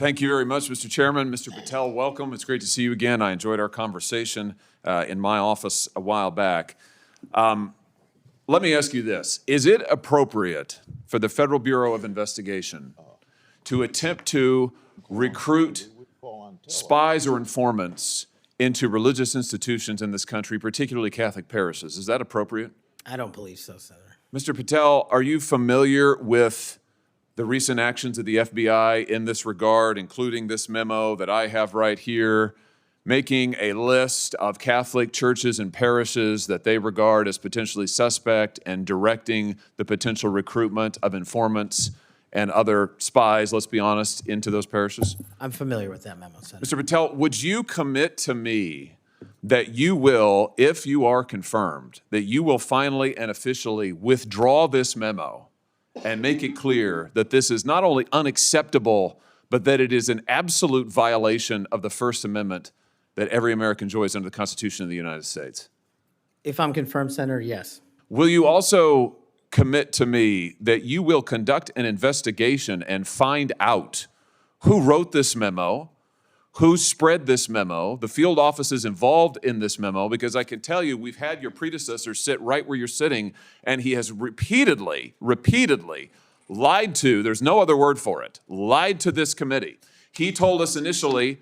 Thank you very much, Mr. Chairman. Mr. Patel, welcome. It's great to see you again. I enjoyed our conversation in my office a while back. Let me ask you this. Is it appropriate for the Federal Bureau of Investigation to attempt to recruit spies or informants into religious institutions in this country, particularly Catholic parishes? Is that appropriate? I don't believe so, Senator. Mr. Patel, are you familiar with the recent actions of the FBI in this regard, including this memo that I have right here, making a list of Catholic churches and parishes that they regard as potentially suspect and directing the potential recruitment of informants and other spies, let's be honest, into those parishes? I'm familiar with that memo, Senator. Mr. Patel, would you commit to me that you will, if you are confirmed, that you will finally and officially withdraw this memo and make it clear that this is not only unacceptable, but that it is an absolute violation of the First Amendment that every American enjoys under the Constitution of the United States? If I'm confirmed, Senator, yes. Will you also commit to me that you will conduct an investigation and find out who wrote this memo, who spread this memo, the field offices involved in this memo? Because I can tell you, we've had your predecessor sit right where you're sitting, and he has repeatedly lied to, there's no other word for it, lied to this committee. He told us initially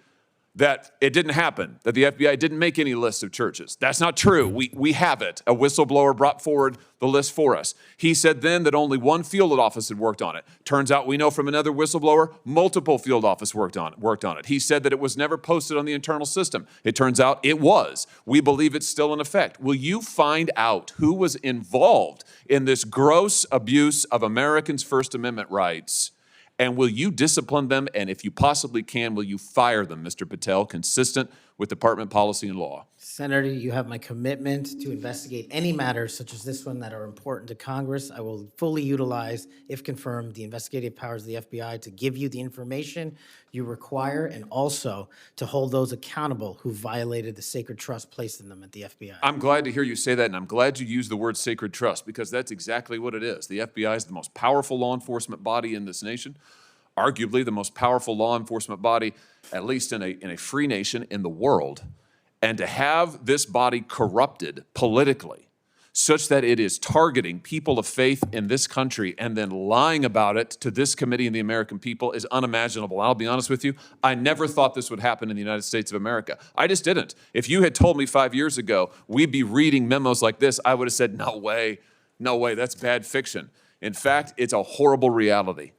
that it didn't happen, that the FBI didn't make any list of churches. That's not true. We have it. A whistleblower brought forward the list for us. He said then that only one field office had worked on it. Turns out we know from another whistleblower, multiple field offices worked on it. He said that it was never posted on the internal system. It turns out it was. We believe it's still in effect. Will you find out who was involved in this gross abuse of Americans' First Amendment rights? And will you discipline them? And if you possibly can, will you fire them, Mr. Patel, consistent with department policy and law? Senator, you have my commitment to investigate any matters such as this one that are important to Congress. I will fully utilize, if confirmed, the investigative powers of the FBI to give you the information you require and also to hold those accountable who violated the sacred trust placed in them at the FBI. I'm glad to hear you say that, and I'm glad you used the word sacred trust, because that's exactly what it is. The FBI is the most powerful law enforcement body in this nation, arguably the most powerful law enforcement body, at least in a free nation in the world. And to have this body corrupted politically such that it is targeting people of faith in this country and then lying about it to this committee and the American people is unimaginable. I'll be honest with you, I never thought this would happen in the United States of America. I just didn't. If you had told me 5 years ago we'd be reading memos like this, I would have said, no way, that's bad fiction. In fact, it's a horrible reality.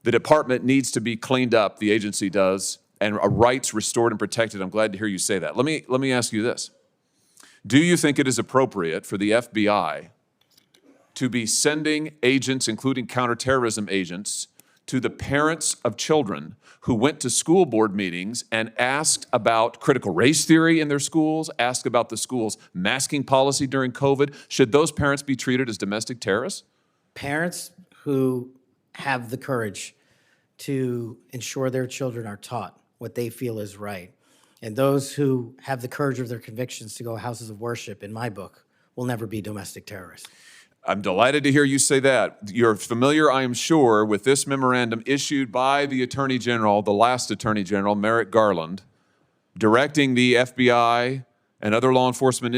The department needs to be cleaned up, the agency does, and rights restored and protected. I'm glad to hear you say that. Let me ask you this. Do you think it is appropriate for the FBI to be sending agents, including counterterrorism agents, to the parents of children who went to school board meetings and asked about critical race theory in their schools, asked about the school's masking policy during COVID? Should those parents be treated as domestic terrorists? Parents who have the courage to ensure their children are taught what they feel is right, and those who have the courage of their convictions to go houses of worship, in my book, will never be domestic terrorists. I'm delighted to hear you say that. You're familiar, I am sure, with this memorandum issued by the Attorney General, the last Attorney General, Merrick Garland, directing the FBI and other law enforcement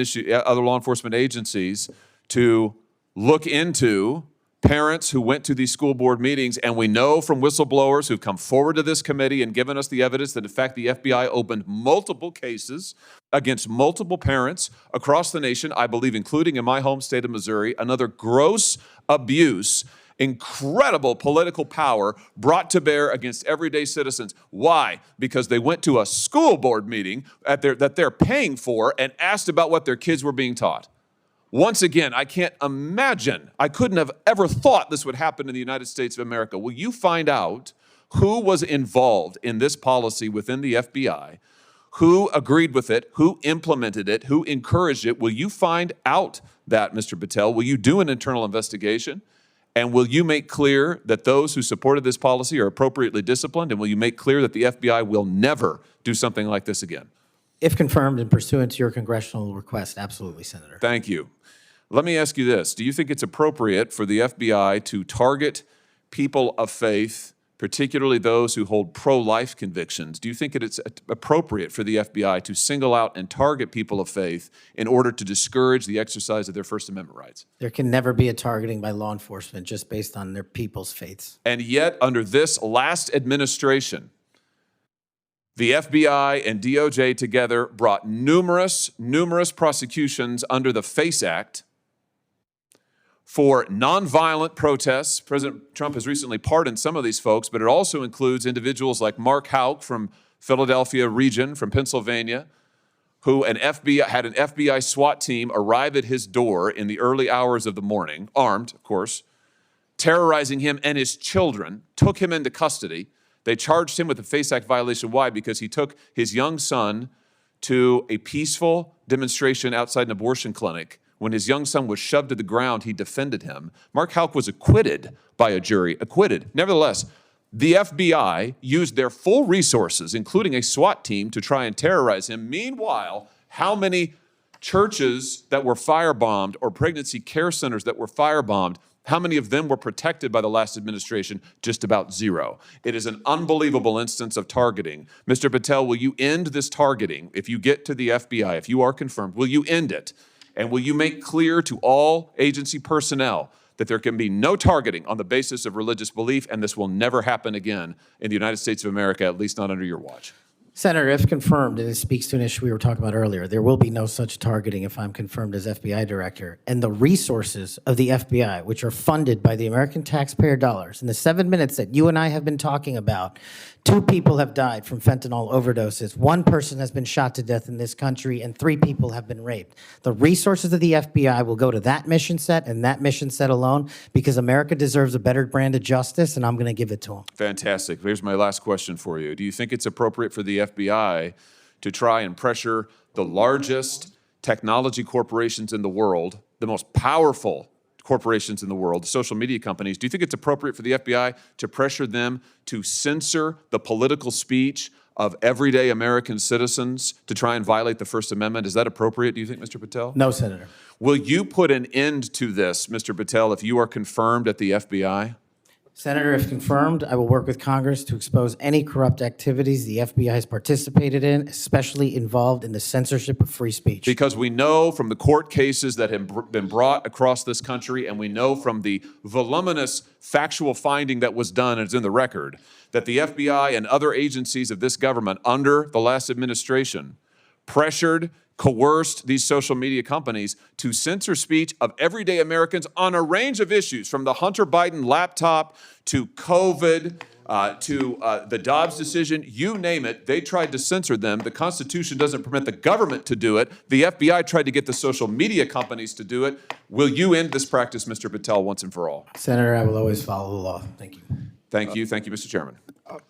agencies to look into parents who went to these school board meetings, and we know from whistleblowers who've come forward to this committee and given us the evidence that, in fact, the FBI opened multiple cases against multiple parents across the nation, I believe, including in my home state of Missouri, another gross abuse, incredible political power brought to bear against everyday citizens. Why? Because they went to a school board meeting that they're paying for and asked about what their kids were being taught. Once again, I can't imagine, I couldn't have ever thought this would happen in the United States of America. Will you find out who was involved in this policy within the FBI, who agreed with it, who implemented it, who encouraged it? Will you find out that, Mr. Patel? Will you do an internal investigation? And will you make clear that those who supported this policy are appropriately disciplined? And will you make clear that the FBI will never do something like this again? If confirmed and pursuant to your congressional request, absolutely, Senator. Thank you. Let me ask you this. Do you think it's appropriate for the FBI to target people of faith particularly those who hold pro-life convictions, do you think it's appropriate for the FBI to single out and target people of faith in order to discourage the exercise of their First Amendment rights? There can never be a targeting by law enforcement just based on their people's faiths. And yet, under this last administration, the FBI and DOJ together brought numerous prosecutions under the FACE Act for nonviolent protests. President Trump has recently pardoned some of these folks, but it also includes individuals like Mark Houck from Philadelphia region, from Pennsylvania, who had an FBI SWAT team arrive at his door in the early hours of the morning, armed, of course, terrorizing him and his children, took him into custody. They charged him with a FACE Act violation. Why? Because he took his young son to a peaceful demonstration outside an abortion clinic. When his young son was shoved to the ground, he defended him. Mark Houck was acquitted by a jury, acquitted. Nevertheless, the FBI used their full resources, including a SWAT team, to try and terrorize him. Meanwhile, how many churches that were firebombed or pregnancy care centers that were firebombed, how many of them were protected by the last administration? Just about zero. It is an unbelievable instance of targeting. Mr. Patel, will you end this targeting? If you get to the FBI, if you are confirmed, will you end it? And will you make clear to all agency personnel that there can be no targeting on the basis of religious belief, and this will never happen again in the United States of America, at least not under your watch? Senator, if confirmed, and it speaks to an issue we were talking about earlier, there will be no such targeting if I'm confirmed as FBI director. And the resources of the FBI, which are funded by the American taxpayer dollars, in the 7 minutes that you and I have been talking about, 2 people have died from fentanyl overdoses, 1 person has been shot to death in this country, and 3 people have been raped. The resources of the FBI will go to that mission set and that mission set alone, because America deserves a better brand of justice, and I'm going to give it to them. Fantastic. Here's my last question for you. Do you think it's appropriate for the FBI to try and pressure the largest technology corporations in the world, the most powerful corporations in the world, the social media companies? Do you think it's appropriate for the FBI to pressure them to censor the political speech of everyday American citizens to try and violate the First Amendment? Is that appropriate, do you think, Mr. Patel? No, Senator. Will you put an end to this, Mr. Patel, if you are confirmed at the FBI? Senator, if confirmed, I will work with Congress to expose any corrupt activities the FBI has participated in, especially involved in the censorship of free speech. Because we know from the court cases that have been brought across this country, and we know from the voluminous factual finding that was done, and it's in the record, that the FBI and other agencies of this government under the last administration pressured, coerced these social media companies to censor speech of everyday Americans on a range of issues, from the Hunter Biden laptop to COVID, to the Dobbs decision, you name it, they tried to censor them. The Constitution doesn't permit the government to do it. The FBI tried to get the social media companies to do it. Will you end this practice, Mr. Patel, once and for all? Senator, I will always follow the law. Thank you. Thank you. Thank you, Mr. Chairman.